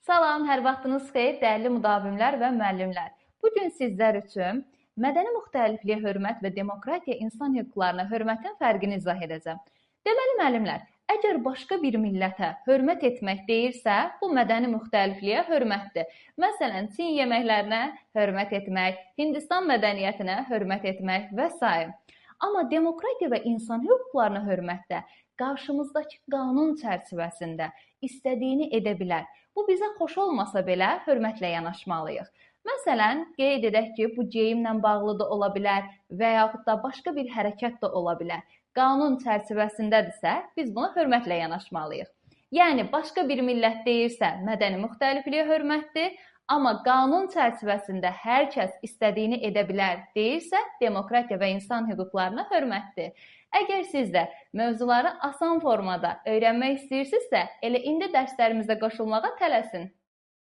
Salam, hər vaxtınız xeyir, dəyərli müdavimlər və müəllimlər. Bu gün sizlər üçün mədəni müxtəlifliyə hörmət və demokratiya insan hüquqlarına hörmətin fərqini izah edəcəm. Deməli, müəllimlər, əgər başqa bir millətə hörmət etmək deyirsə, bu mədəni müxtəlifliyə hörmətdir. Məsələn, Çin yeməklərinə hörmət etmək, Hindistan mədəniyyətinə hörmət etmək və s. Amma demokratiya və insan hüquqlarına hörmətdə qarşımızdakı qanun çərçivəsində istədiyini edə bilər. Bu bizə xoş olmasa belə hörmətlə yanaşmalıyıq. Məsələn, qeyd edək ki, bu geyimlə bağlı da ola bilər və yaxud da başqa bir hərəkət də ola bilər. Qanun çərçivəsindədirsə, biz buna hörmətlə yanaşmalıyıq. Yəni, başqa bir millət deyirsə, mədəni müxtəlifliyə hörmətdir, amma qanun çərçivəsində hər kəs istədiyini edə bilər deyirsə, demokratiya və insan hüquqlarına hörmətdir. Əgər siz də mövzuları asan formada öyrənmək istəyirsinizsə, elə indi dərslərimizə qoşulmağa tələsin.